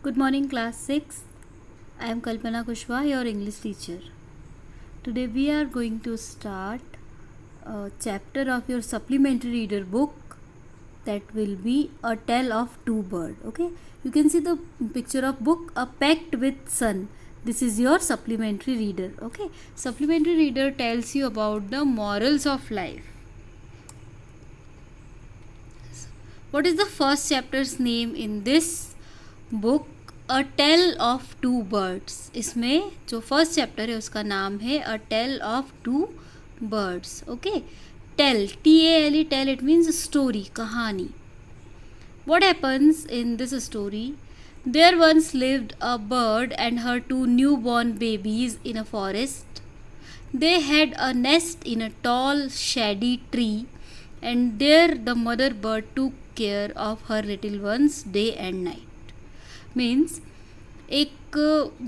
Good morning, class 6. I am Kalpana Kushwaha, your English teacher. Today we are going to start a chapter of your supplementary reader book that will be A Tale of Two Birds. Okay, you can see the picture of book A Pact with Sun. This is your supplementary reader. Okay, supplementary reader tells you about the morals of life. What is the first chapter's name in this book a tale of two birds? इसमें जो first chapter है उसका नाम है a tale of two birds. Okay, tale, TALE, tale, it means story, कहानी. What happens in this story? There once lived a bird and her two newborn babies in a forest. They had a nest in a tall shady tree, and there the mother bird took care of her little ones day and night. Means एक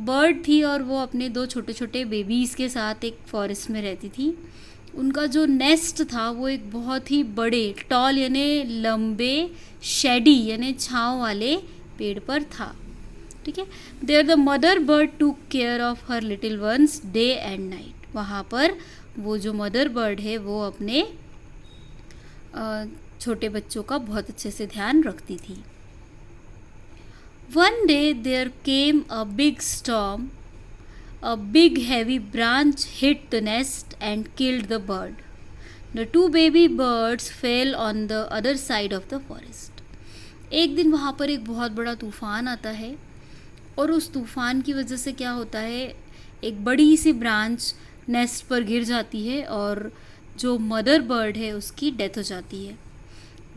bird थी और वो अपने दो छोटे छोटे babies के साथ एक फॉरेस्ट में रहती थी. उनका जो नेस्ट था वो एक बहुत ही बड़े, टॉल यानी लंबे, शेडी यानी छाँव वाले पेड़ पर था. ठीक है. देयर द मदर बर्ड टूक care of her little ones day and night. वहाँ पर वो जो मदर बर्ड है वो अपने छोटे बच्चों का बहुत अच्छे से ध्यान रखती थी. One day there came a big storm. A big heavy branch hit the nest and killed the bird. The two baby birds fell on the other side of the forest. एक दिन वहाँ पर एक बहुत बड़ा तूफ़ान आता है और उस तूफ़ान की वजह से क्या होता है, एक बड़ी सी ब्रांच नेस्ट पर गिर जाती है और जो मदर बर्ड है उसकी डेथ हो जाती है.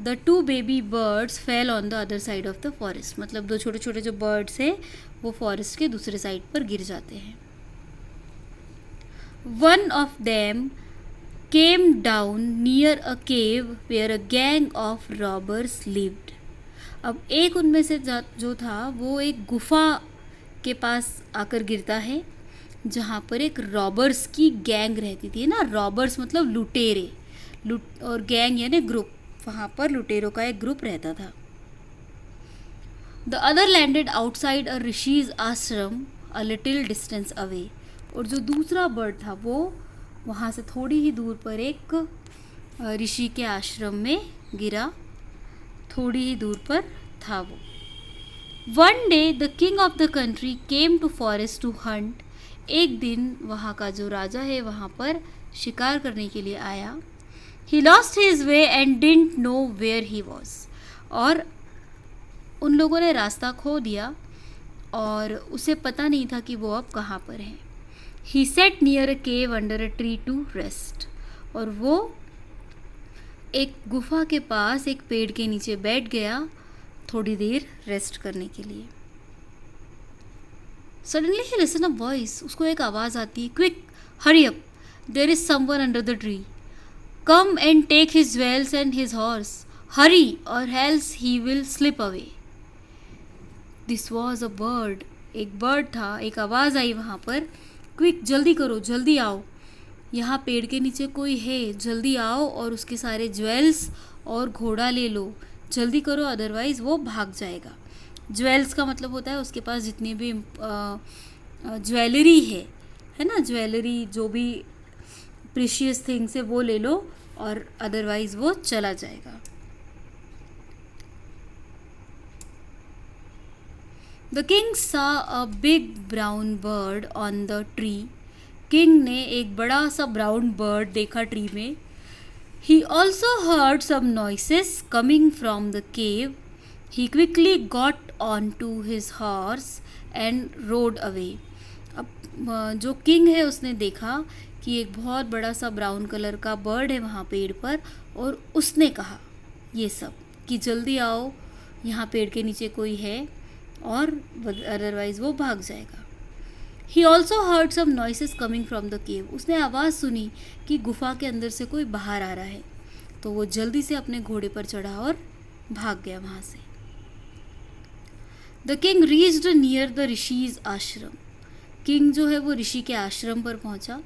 The two baby birds fell on the other side of the forest. मतलब दो छोटे छोटे जो बर्ड्स हैं वो फॉरेस्ट के दूसरे साइड पर गिर जाते हैं. One of them came down near a cave where a gang of robbers lived. अब एक उनमें से जो था वो एक गुफा के पास आकर गिरता है जहाँ पर एक रॉबर्स की गैंग रहती थी ना. रॉबर्स मतलब लुटेरे, और गैंग यानी ग्रुप. वहाँ पर लुटेरों का एक ग्रुप रहता था. द अदर लैंडेड आउटसाइड अ ऋषिज आश्रम अ लिटिल डिस्टेंस अवे. और जो दूसरा बर्ड था वो वहाँ से थोड़ी ही दूर पर एक ऋषि के आश्रम में गिरा. थोड़ी ही दूर पर था वो. One day the king of the country came to forest to hunt. एक दिन वहाँ का जो राजा है वहाँ पर शिकार करने के लिए आया. He lost his way and didn't know where he was. और उन लोगों ने रास्ता खो दिया और उसे पता नहीं था कि वो अब कहाँ पर है. He sat near a cave under a tree to rest. और वो एक गुफा के पास एक पेड़ के नीचे बैठ गया थोड़ी देर रेस्ट करने के लिए. Suddenly he listened a voice. उसको एक आवाज़ आती है, Quick, hurry up, there is someone under the tree. Come and take his jewels and his horse. Hurry, or else he will slip away. This was a bird. एक bird था. एक आवाज़ आई वहाँ पर, क्विक, जल्दी करो, जल्दी आओ, यहाँ पेड़ के नीचे कोई है, जल्दी आओ और उसके सारे ज्वेल्स और घोड़ा ले लो, जल्दी करो, अदरवाइज़ वो भाग जाएगा. ज्वेल्स का मतलब होता है उसके पास जितनी भी ज्वेलरी है ना, ज्वेलरी जो भी प्रीशियस थिंग्स है वो ले लो और अदरवाइज़ वो चला जाएगा. The king saw a big brown bird on the tree. King ने एक बड़ा सा ब्राउन बर्ड देखा ट्री में. He also heard some noises coming from the cave. He quickly got on to his horse and rode away. अब जो king है उसने देखा कि एक बहुत बड़ा सा ब्राउन कलर का बर्ड है वहाँ पेड़ पर और उसने कहा ये सब कि जल्दी आओ, यहाँ पेड़ के नीचे कोई है और अदरवाइज़ वो भाग जाएगा. He also heard some noises coming from the cave. उसने आवाज़ सुनी कि गुफा के अंदर से कोई बाहर आ रहा है, तो वो जल्दी से अपने घोड़े पर चढ़ा और भाग गया वहाँ से. The king reached near the rishis आश्रम. किंग जो है वो ऋषि के आश्रम पर पहुँचा.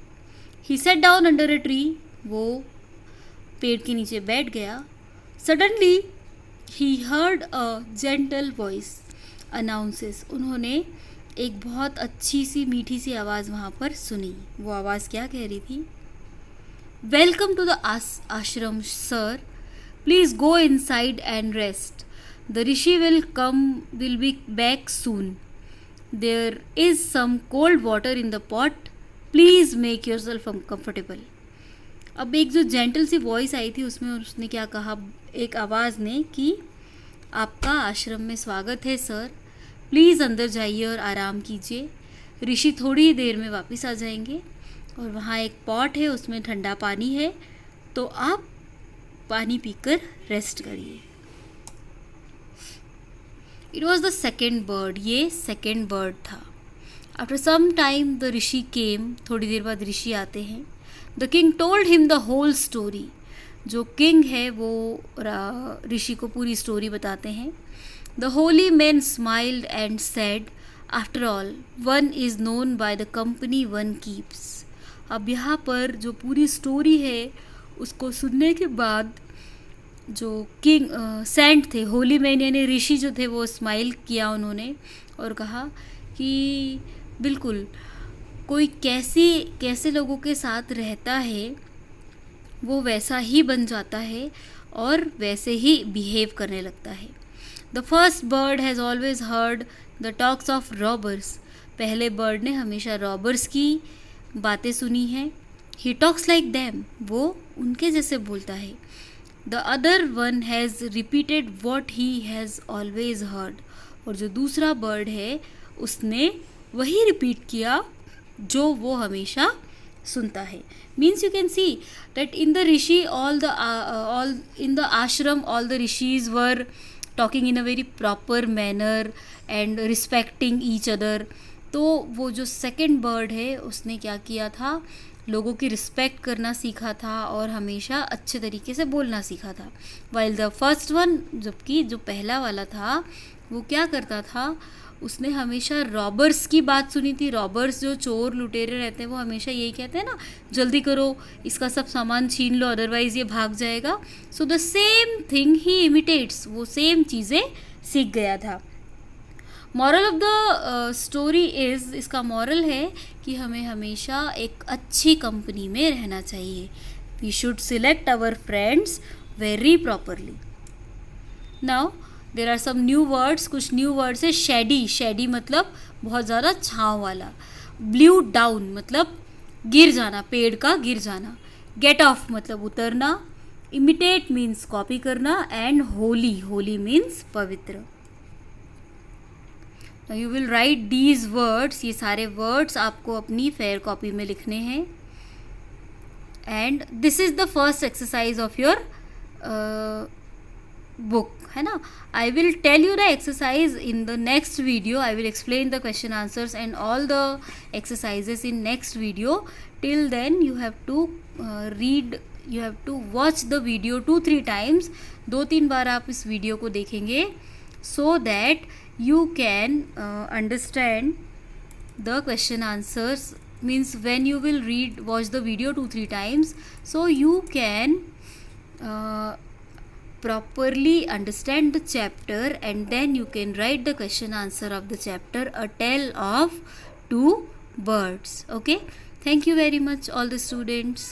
He sat down under a tree. वो पेड़ के नीचे बैठ गया. Suddenly he heard a gentle voice. Announces, उन्होंने एक बहुत अच्छी सी मीठी सी आवाज़ वहाँ पर सुनी। वो आवाज़ क्या कह रही थी? Welcome to the ashram sir, please go inside and rest, the rishi will be back soon, there is some cold water in the pot, please make yourself comfortable. अब एक जो जेंटल सी वॉइस आई थी उसमें उसने क्या कहा, एक आवाज़ ने, कि आपका आश्रम में स्वागत है सर, प्लीज़ अंदर जाइए और आराम कीजिए, ऋषि थोड़ी ही देर में वापस आ जाएंगे और वहाँ एक पॉट है, उसमें ठंडा पानी है, तो आप पानी पीकर रेस्ट करिए। It was the second bird, ये सेकेंड बर्ड था। After some time the rishi came, थोड़ी देर बाद ऋषि आते हैं। The king told him the whole story, जो किंग है वो ऋषि को पूरी स्टोरी बताते हैं। The holy man smiled and said, after all one is known by the company one keeps. अब यहाँ पर जो पूरी स्टोरी है उसको सुनने के बाद जो किंग सेंट थे, होली मैन यानी ऋषि जो थे, वो स्माइल किया उन्होंने और कहा कि बिल्कुल कोई कैसे लोगों के साथ रहता है वो वैसा ही बन जाता है और वैसे ही बिहेव करने लगता है। The first bird has always heard the talks of robbers, पहले बर्ड ने हमेशा रॉबर्स की बातें सुनी हैं। ही टॉक्स लाइक दैम, वो उनके जैसे बोलता है। The other one has repeated what he has always heard, और जो दूसरा बर्ड है उसने वही रिपीट किया जो वो हमेशा सुनता है। Means you can see that in the Rishi all in the ashram all the rishis were talking in a very proper manner and respecting each other। तो वो जो सेकंड बर्ड है उसने क्या किया था, लोगों की रिस्पेक्ट करना सीखा था और हमेशा अच्छे तरीके से बोलना सीखा था। वाइल द फर्स्ट वन, जबकि जो पहला वाला था वो क्या करता था, उसने हमेशा रॉबर्स की बात सुनी थी। रॉबर्स जो चोर लुटेरे रहते हैं वो हमेशा यही कहते हैं ना, जल्दी करो, इसका सब सामान छीन लो, अदरवाइज़ ये भाग जाएगा। So the same thing he imitates, वो सेम चीज़ें सीख गया था। Moral of the story is, इसका मॉरल है कि हमें हमेशा एक अच्छी कंपनी में रहना चाहिए। We should select our friends very properly. Now there are some new words, कुछ न्यू वर्ड्स है। शेडी, शेडी मतलब बहुत ज़्यादा छाँव वाला। ब्लू डाउन मतलब गिर जाना, पेड़ का गिर जाना। गेट ऑफ मतलब उतरना। इमिटेट मीन्स कॉपी करना। एंड होली, होली मीन्स पवित्र। You will write these words, ये सारे वर्ड्स आपको अपनी फेयर कॉपी में लिखने हैं। And this is the first exercise of your book, है ना। I will tell you the exercise in the next video. I will explain the question answers and all the exercises in next video. Till then you have to you have to watch the video 2-3 times. 2-3 बार आप इस video को देखेंगे so that you can understand the question answers. Means when you will watch the video 2-3 times, so you can properly understand the chapter, and then you can write the question answer of the chapter, A Tale of Two Birds. Okay, thank you very much all the students.